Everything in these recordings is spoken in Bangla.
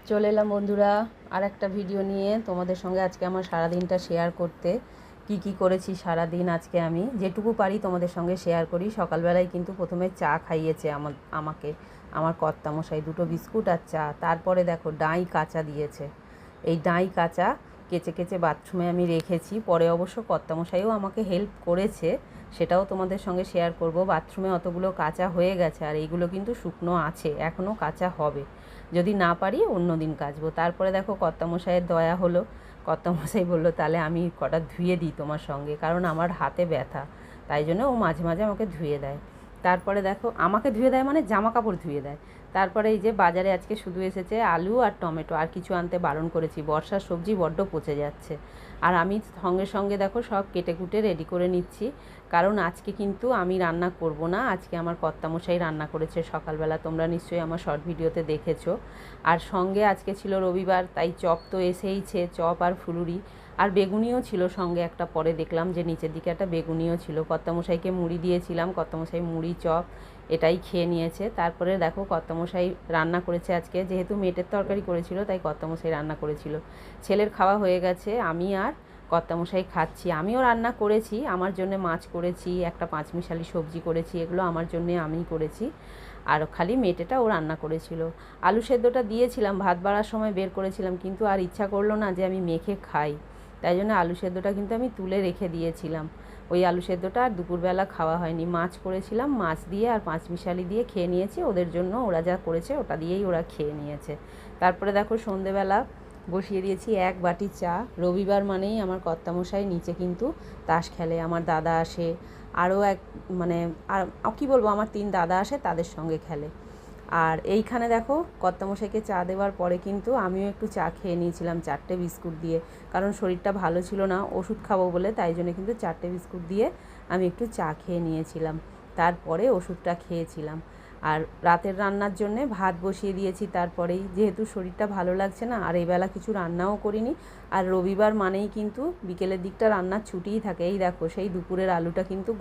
চলে এলাম বন্ধুরা আর একটা ভিডিও নিয়ে তোমাদের সঙ্গে আজকে আমার সারাদিনটা শেয়ার করতে। কি করেছি সারাদিন আজকে আমি যেটুকু পারি তোমাদের সঙ্গে শেয়ার করি। সকালবেলায় কিন্তু প্রথমে চা খাইয়েছে আমাকে আমার কর্তামশাই, দুটো বিস্কুট আর চা। তারপরে দেখো ডাঁই কাঁচা দিয়েছে। এই ডাঁই কাঁচা কেচে কেচে বাথরুমে আমি রেখেছি। পরে অবশ্য কর্তামশাইও আমাকে হেল্প করেছে, সেটাও তোমাদের সঙ্গে শেয়ার করব। বাথরুমে অতগুলো কাঁচা হয়ে গেছে আর এইগুলো কিন্তু শুকনো আছে, এখনও কাঁচা হবে। যদি না পারি অন্য দিন কাচবো। তারপরে দেখো কর্তামশাইয়ের দয়া হলো, কর্তামশাই বললো তাহলে আমি কটা ধুয়ে দিই তোমার সঙ্গে, কারণ আমার হাতে ব্যথা, তাই জন্য ও মাঝে মাঝে আমাকে ধুয়ে দেয়। তারপরে দেখো আমাকে ধুয়ে দেয় মানে জামা কাপড় ধুয়ে দেয়। তারপরে এই যে বাজারে আজকে শুধু এসেছে আলু আর টমেটো, আর কিছু আনতে বারণ করেছি, বর্ষার সবজি বড্ড পচে যাচ্ছে। আর আমি সঙ্গে সঙ্গে দেখো সব কেটে কুটে রেডি করে নিচ্ছি, কারণ আজকে কিন্তু আমি রান্না করব না, আজকে আমার কর্তামশাই রান্না করেছে সকালবেলা, তোমরা নিশ্চয়ই আমার শর্ট ভিডিওতে দেখেছো। আর সঙ্গে আজকে ছিল রবিবার, তাই চপ তো এসেইছে, চপ আর ফুলুরি, আর বেগুনিও ছিল সঙ্গে একটা। পরে দেখলাম যে নিচের দিকে একটা বেগুনিও ছিল। কর্তামশাইকে মুড়ি দিয়েছিলাম, কর্তামশাই মুড়ি চপ এটাই খেয়ে নিয়েছে। তারপরে দেখো কর্তামশাই রান্না করেছে আজকে, যেহেতু মেটের তরকারি করেছিল তাই কর্তামশাই রান্না করেছিল। ছেলের খাওয়া হয়ে গেছে, আমি আর কর্তামশাই খাচ্ছি। আমিও রান্না করেছি, আমার জন্য মাছ করেছি, একটা পাঁচমিশালি সবজি করেছি, এগুলো আমার জন্যে আমিই করেছি। আর খালি মেটেটা ও রান্না করেছিল। আলু সেদ্ধটা দিয়েছিলাম, ভাত বাড়ার সময় বের করেছিলাম, কিন্তু আর ইচ্ছা করলো না যে আমি মেখে খাই, তাই জন্য আলু সেদ্ধটা কিন্তু আমি তুলে রেখে দিয়েছিলাম। ওই আলু সেদ্ধটা আর দুপুরবেলা খাওয়া হয়নি। মাছ করেছিলাম, মাছ দিয়ে আর পাঁচমিশালি দিয়ে খেয়ে নিয়েছি ওদের জন্য, ওরা যা করেছে ওটা দিয়েই ওরা খেয়ে নিয়েছে। তারপরে দেখো সন্ধেবেলা বসিয়ে দিয়েছি এক বাটি চা। রবিবার মানেই আমার কর্তামশাই নিচে কিন্তু তাস খেলে, আমার দাদা আসে, আরও এক মানে আর কী বলবো, আমার 3 দাদা আসে, তাদের সঙ্গে খেলে। আর এইখানে দেখো কর্তামশাইকে চা দেওয়ার পরে কিন্তু আমিও একটু চা খেয়ে নিয়েছিলাম 4টে বিস্কুট দিয়ে, কারণ শরীরটা ভালো ছিল না, ওষুধ খাবো বলে, তাই জন্য কিন্তু 4টে বিস্কুট দিয়ে আমি একটু চা খেয়ে নিয়েছিলাম। তারপরে ওষুধটা খেয়েছিলাম। আর রাতের রান্নার জন্যে ভাত বসিয়ে দিয়েছি তারপরেই, যেহেতু শরীরটা ভালো লাগছে না, আর এই বেলা কিছু রান্নাও করিনি। আর রবিবার মানেই কিন্তু বিকেলের দিকটা রান্নার ছুটিই থাকে। এই দেখো সেই দুপুরের আলুটা কিন্তু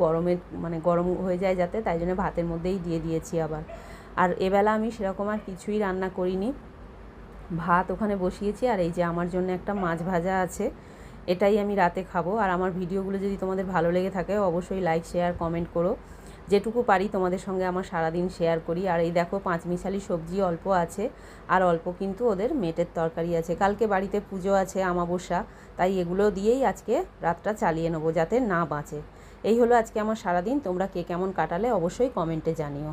গরম হয়ে যায় যাতে, তাই জন্য ভাতের মধ্যেই দিয়ে দিয়েছি আবার। আর এবেলা আমি সেরকম আর কিছুই রান্না করিনি, ভাত ওখানে বসিয়েছি। আর এই যে আমার জন্য একটা মাছ ভাজা আছে, এটাই আমি রাতে খাবো। আর আমার ভিডিওগুলো যদি তোমাদের ভালো লেগে থাকে অবশ্যই লাইক শেয়ার কমেন্ট করো। যেটুকু পারি তোমাদের সঙ্গে আমার সারাদিন শেয়ার করি। আর এই দেখো পাঁচমিশালি সবজি অল্প আছে, আর অল্প কিন্তু ওদের মেটের তরকারি আছে। কালকে বাড়িতে পুজো আছে, আমাবস্যা, তাই এগুলো দিয়েই আজকে রাতটা চালিয়ে নেবো যাতে না বাঁচে। এই হলো আজকে আমার সারাদিন। তোমরা কে কেমন কাটালে অবশ্যই কমেন্টে জানিও।